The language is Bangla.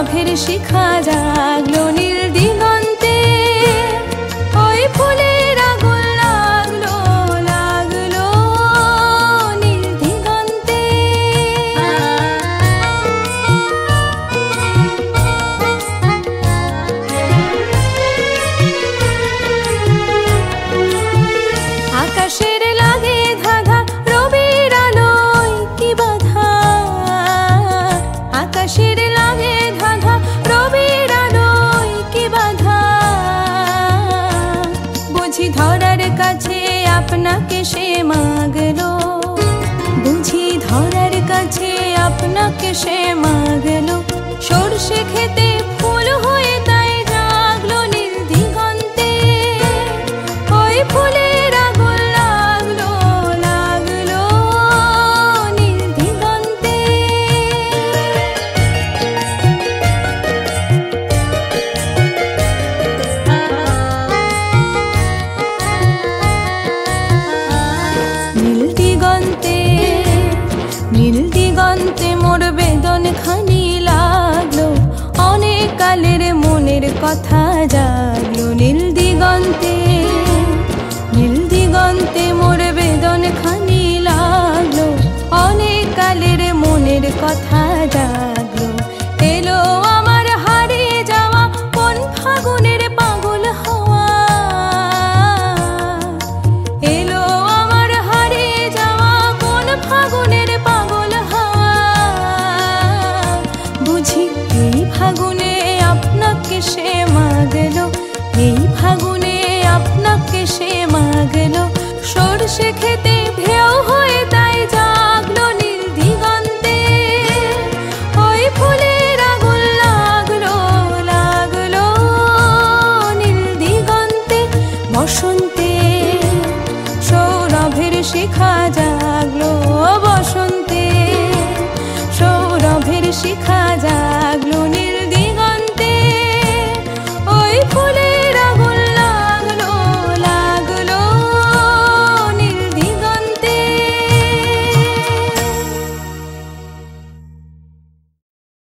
লাভের শিখা জাগলো নীল দিগন্তে, ওই ফুলের আগুন লাগলো লাগলো নীল দিগন্তে। আকাশের লাগে ধাঁধা রবির আলোয় কি বাধা, আকাশের লাগে ধাঁধা রবির আলোয় কি বাধা। বুঝি ধরার কাছে আপনাকে সে মাগলো, বুঝি ধরার কাছে আপনাকে সে মাগলো। সরষে খেতে ফুল হয়ে তাই জাগলো নীল দিগন্তে, ওই ফুলের আগুন লাগলো লাগলো নীল দিগন্তে। নীল দিগন্তে নীল দিগন্তে মোর বেদন খানি লাগলো, অনেক কালের মনের কথা জাগলো নীল দিগন্তে। নীল দিগন্তে মোর বেদন খানি লাগলো, অনেক কালের মনের কথা জাগলো। এলো আমার হারিয়ে যাওয়া কোন ফাগুনের পাগল হওয়া, এলো আমার হারিয়ে যাওয়া কোন ফাগুনের পাগল হওয়া। বুঝি এই ফাগুনে আপনাকে সে মাগলো, এই ফাগুনে আপনাকে সে মাগলো। সরষে খেতে ভেউ হয়ে তাই যা